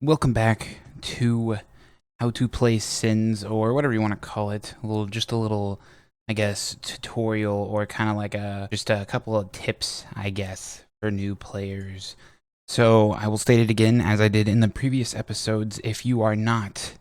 Welcome back to how to play Sins, or whatever you want to call it. Just a little, I guess, tutorial, or kind of like just a couple of tips, I guess, for new players. So I will state it again, as I did in the previous episodes. If you are not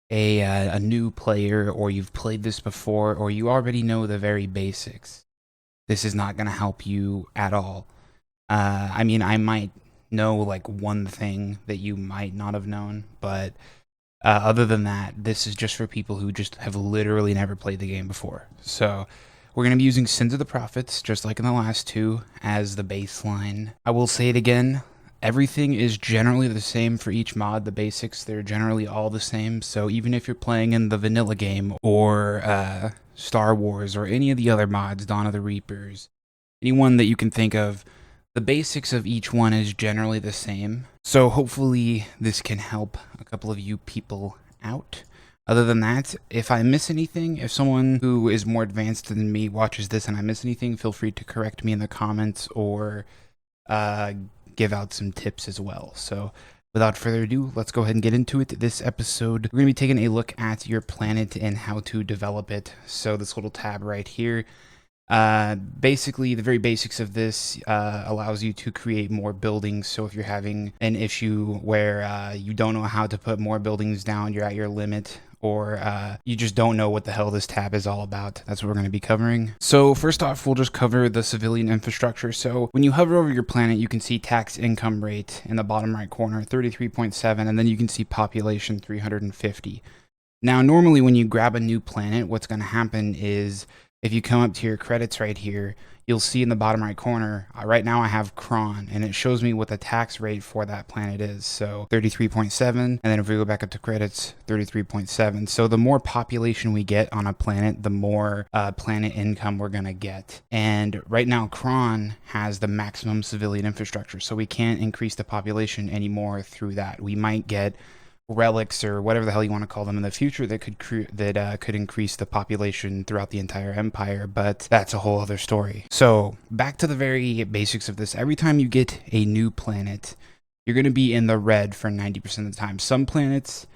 a new player, or you've played this before, or you already know the very basics, this is not going to help you at all. I mean, I might know like one thing that you might not have known, but other than that, this is just for people who just have literally never played the game before. So we're going to be using Sins of the Prophets, just like in the last two, as the baseline. I will say it again. Everything is generally the same for each mod. The basics, they're generally all the same. So even if you're playing in the vanilla game or Star Wars or any of the other mods, Dawn of the Reapers, anyone that you can think of, the basics of each one is generally the same. So hopefully this can help a couple of you people out. Other than that, if I miss anything, if someone who is more advanced than me watches this and I miss anything, feel free to correct me in the comments or give out some tips as well. So without further ado, let's go ahead and get into it. This episode, we're going to be taking a look at your planet and how to develop it. So this little tab right here, basically the very basics of this allows you to create more buildings. So if you're having an issue where you don't know how to put more buildings down, you're at your limit, or you just don't know what the hell this tab is all about, that's what we're going to be covering. So first off, we'll just cover the civilian infrastructure. So when you hover over your planet, you can see tax income rate in the bottom right corner, 33.7, and then you can see population 350. Now normally when you grab a new planet, what's going to happen is if you come up to your credits right here, you'll see in the bottom right corner, right now I have Cron, and it shows me what the tax rate for that planet is. So 33.7, and then if we go back up to credits, 33.7. So the more population we get on a planet, the more planet income we're going to get. And right now, Cron has the maximum civilian infrastructure, so we can't increase the population anymore through that. We might get relics or whatever the hell you want to call them in the future that could increase the population throughout the entire empire, but that's a whole other story. So back to the very basics of this. Every time you get a new planet, you're going to be in the red for 90% of the time. Some planets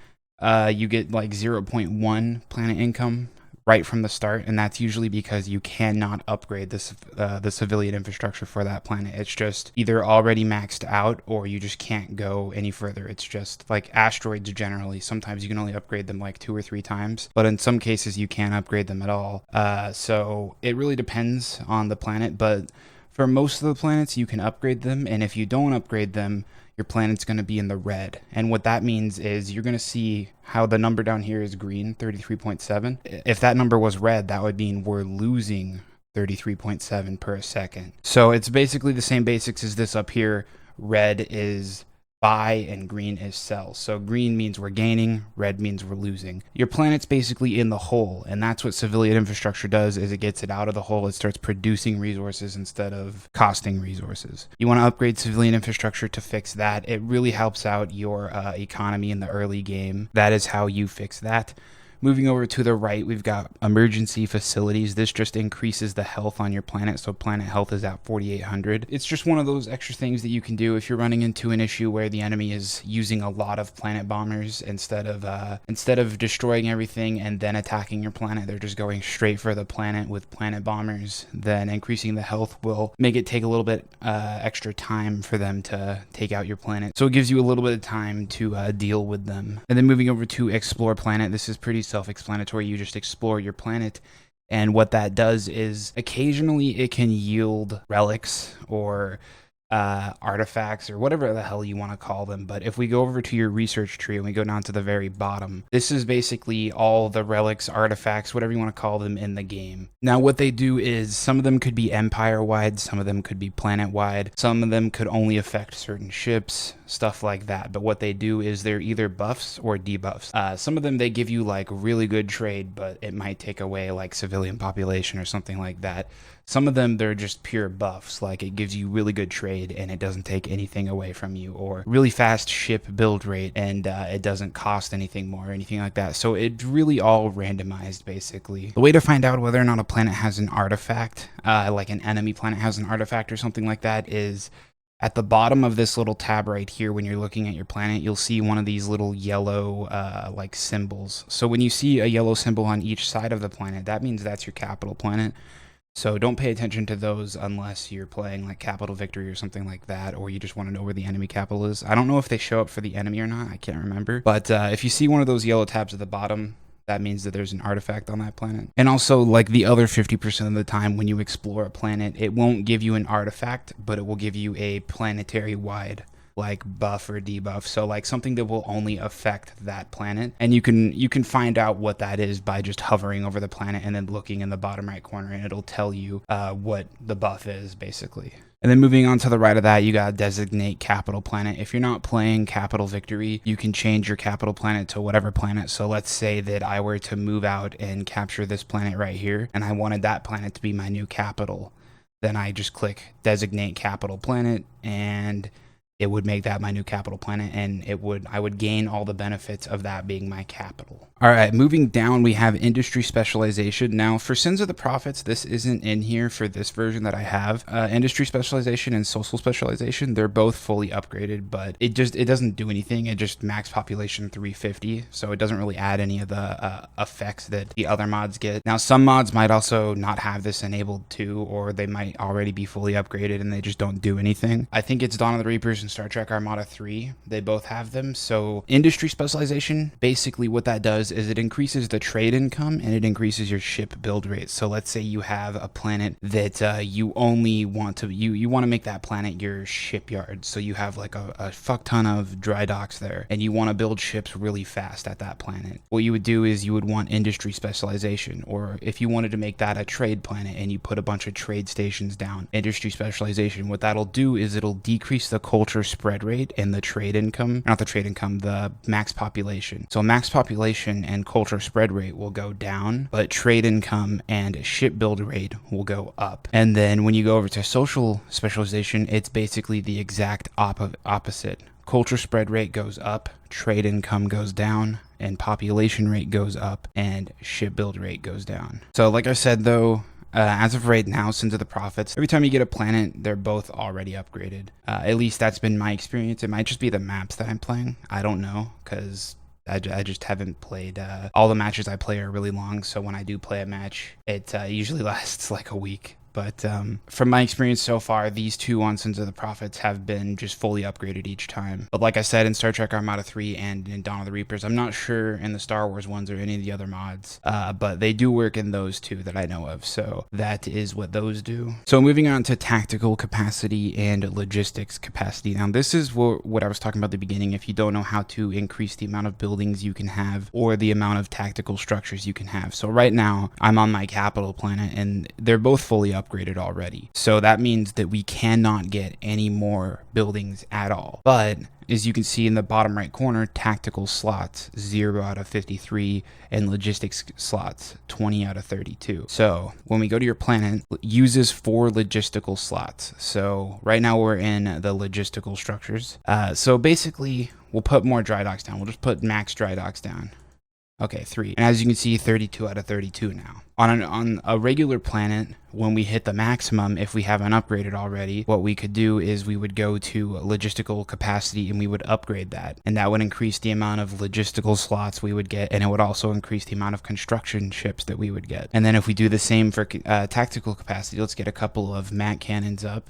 you get like 0.1 planet income right from the start, and that's usually because you cannot upgrade the civilian infrastructure for that planet. It's just either already maxed out or you just can't go any further. It's just like asteroids generally. Sometimes you can only upgrade them like 2 or 3 times, but in some cases you can't upgrade them at all. So it really depends on the planet, but for most of the planets you can upgrade them, and if you don't upgrade them, your planet's going to be in the red. And what that means is you're going to see how the number down here is green, 33.7. If that number was red, that would mean we're losing 33.7 per second. So it's basically the same basics as this up here. Red is buy and green is sell. So green means we're gaining, red means we're losing. Your planet's basically in the hole, and that's what civilian infrastructure does, is it gets it out of the hole. It starts producing resources instead of costing resources. You want to upgrade civilian infrastructure to fix that. It really helps out your economy in the early game. That is how you fix that. Moving over to the right, we've got emergency facilities. This just increases the health on your planet, so planet health is at 4,800. It's just one of those extra things that you can do if you're running into an issue where the enemy is using a lot of planet bombers. Instead of destroying everything and then attacking your planet, they're just going straight for the planet with planet bombers. Then increasing the health will make it take a little bit extra time for them to take out your planet. So it gives you a little bit of time to deal with them. And then moving over to explore planet, this is pretty self-explanatory. You just explore your planet, and what that does is occasionally it can yield relics or artifacts or whatever the hell you want to call them. But if we go over to your research tree and we go down to the very bottom, this is basically all the relics, artifacts, whatever you want to call them in the game. Now what they do is some of them could be empire wide, some of them could be planet wide, some of them could only affect certain ships, stuff like that. But what they do is they're either buffs or debuffs. Some of them they give you like really good trade, but it might take away like civilian population or something like that. Some of them, they're just pure buffs, like it gives you really good trade and it doesn't take anything away from you, or really fast ship build rate and it doesn't cost anything more or anything like that. So it's really all randomized, basically. The way to find out whether or not a planet has an artifact, like an enemy planet has an artifact or something like that, is At the bottom of this little tab right here, when you're looking at your planet, you'll see one of these little yellow like symbols. So when you see a yellow symbol on each side of the planet, that means that's your capital planet. So don't pay attention to those unless you're playing like Capital Victory or something like that, or you just want to know where the enemy capital is. I don't know if they show up for the enemy or not. I can't remember. But if you see one of those yellow tabs at the bottom, that means that there's an artifact on that planet. And also, like the other 50% of the time when you explore a planet, it won't give you an artifact, but it will give you a planetary-wide like buff or debuff, so like something that will only affect that planet, and you can find out what that is by just hovering over the planet and then looking in the bottom right corner, and it'll tell you what the buff is basically. And then moving on to the right of that, you got designate capital planet. If you're not playing Capital Victory, you can change your capital planet to whatever planet. So let's say that I were to move out and capture this planet right here, and I wanted that planet to be my new capital. Then I just click designate capital planet, and it would make that my new capital planet, and I would gain all the benefits of that being my capital. All right, moving down, we have industry specialization. Now, for Sins of the Prophets, this isn't in here for this version that I have. Industry specialization and social specialization, they're both fully upgraded, but it doesn't do anything. It just max population 350, so it doesn't really add any of the effects that the other mods get. Now, some mods might also not have this enabled too, or they might already be fully upgraded and they just don't do anything. I think it's Dawn of the Reapers and Star Trek Armada 3. They both have them. So industry specialization, basically what that does is it increases the trade income and it increases your ship build rate. So let's say you have a planet that you only want to, you want to make that planet your shipyard. So you have like a fuck ton of dry docks there and you want to build ships really fast at that planet. What you would do is you would want industry specialization, or if you wanted to make that a trade planet and you put a bunch of trade stations down, industry specialization, what that'll do is it'll decrease the culture spread rate and the trade income, not the trade income, the max population. So max population and culture spread rate will go down, but trade income and ship build rate will go up. And then when you go over to social specialization, it's basically the exact opposite. Culture spread rate goes up, trade income goes down, and population rate goes up, and ship build rate goes down. So like I said though, as of right now, Sins of the Prophets, every time you get a planet, they're both already upgraded. At least that's been my experience. It might just be the maps that I'm playing. I don't know, because I just haven't played. All the matches I play are really long, so when I do play a match, it usually lasts like a week. But from my experience so far, these two on Sins of the Prophets have been just fully upgraded each time. But like I said, in Star Trek Armada 3 and in Dawn of the Reapers, I'm not sure in the Star Wars ones or any of the other mods, but they do work in those two that I know of. So that is what those do. So moving on to tactical capacity and logistics capacity. Now this is what I was talking about at the beginning. If you don't know how to increase the amount of buildings you can have or the amount of tactical structures you can have. So right now, I'm on my capital planet and they're both fully upgraded already. So that means that we cannot get any more buildings at all. But as you can see in the bottom right corner, tactical slots 0 out of 53 and logistics slots 20 out of 32. So when we go to your planet, it uses 4 logistical slots. So right now we're in the logistical structures. So basically we'll put more dry docks down. We'll just put max dry docks down. Okay, 3. And as you can see, 32 out of 32 now. On a regular planet, when we hit the maximum, if we haven't upgraded already, what we could do is we would go to logistical capacity and we would upgrade that. And that would increase the amount of logistical slots we would get, and it would also increase the amount of construction ships that we would get. And then if we do the same for tactical capacity, let's get a couple of MAC cannons up.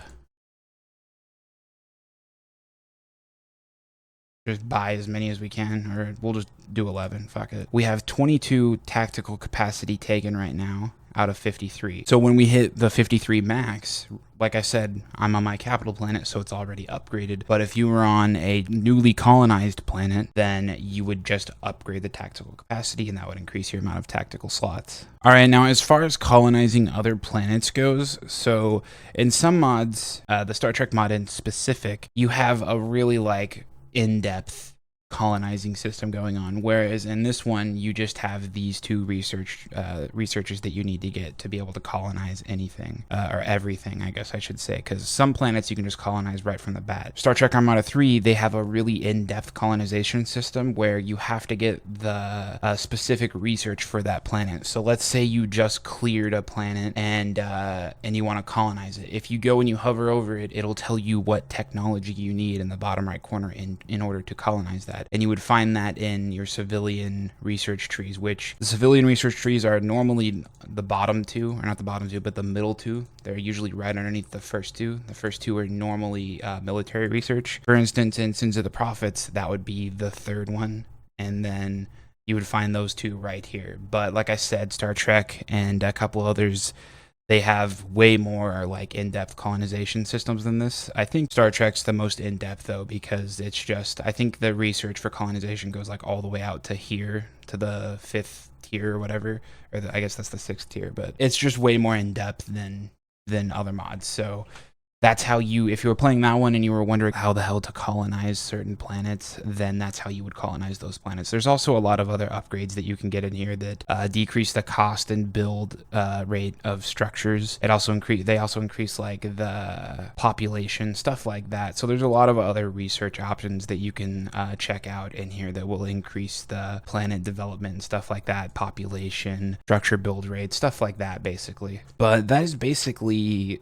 Just buy as many as we can, or we'll just do 11, fuck it. We have 22 tactical capacity taken right now out of 53. So when we hit the 53 max, like I said, I'm on my capital planet, so it's already upgraded. But if you were on a newly colonized planet, then you would just upgrade the tactical capacity, and that would increase your amount of tactical slots. All right, now as far as colonizing other planets goes, so in some mods, the Star Trek mod in specific, you have a really like in-depth colonizing system going on, whereas in this one you just have these two researchers that you need to get to be able to colonize anything, or everything, I guess I should say, because some planets you can just colonize right from the bat. Star Trek Armada 3, they have a really in-depth colonization system where you have to get the specific research for that planet. So let's say you just cleared a planet and you want to colonize it. If you go and you hover over it, it'll tell you what technology you need in the bottom right corner in order to colonize that. And you would find that in your civilian research trees, which the civilian research trees are normally the bottom two, or not the bottom two, but the middle two. They're usually right underneath the first two. The first two are normally military research. For instance, in Sins of the Prophets, that would be the third one. And then you would find those two right here. But like I said, Star Trek and a couple others, they have way more like in-depth colonization systems than this. I think Star Trek's the most in-depth though, because it's just, I think the research for colonization goes like all the way out to here, to the 5th tier or whatever, or I guess that's the 6th tier, but it's just way more in-depth than other mods. So that's how you, if you were playing that one and you were wondering how the hell to colonize certain planets, then that's how you would colonize those planets. There's also a lot of other upgrades that you can get in here that decrease the cost and build rate of structures. They also increase like the population, stuff like that. So there's a lot of other research options that you can check out in here that will increase the planet development and stuff like that, population, structure build rate, stuff like that, basically. But that is basically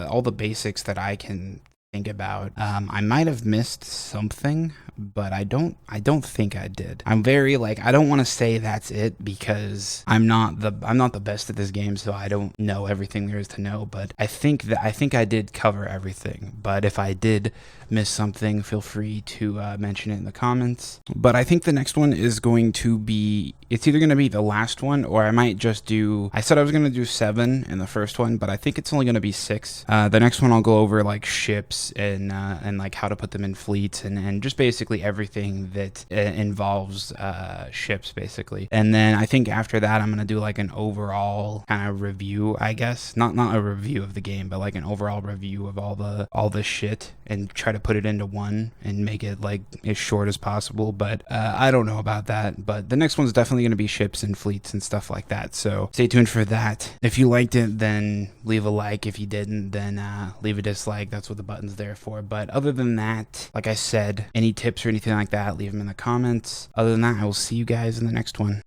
all the basics that I can think about. I might have missed something, but I don't think I did. I'm very like, I don't want to say that's it, because I'm not the best at this game, so I don't know everything there is to know, but I think I did cover everything. But if I did miss something, feel free to mention it in the comments. But I think the next one is going to be, it's either going to be the last one, or I might just do, I said I was going to do 7 in the first one, but I think it's only going to be 6. The next one I'll go over like ships and like how to put them in fleets and just basically everything that involves ships, basically. And then I think after that I'm going to do like an overall kind of review, I guess. Not a review of the game, but like an overall review of all the shit, and try to put it into one and make it like as short as possible. But I don't know about that. But the next one's definitely going to be ships and fleets and stuff like that. So stay tuned for that. If you liked it, then leave a like. If you didn't, then leave a dislike. That's what the button's there for. But other than that, like I said, any tips or anything like that, leave them in the comments. Other than that, I will see you guys in the next one.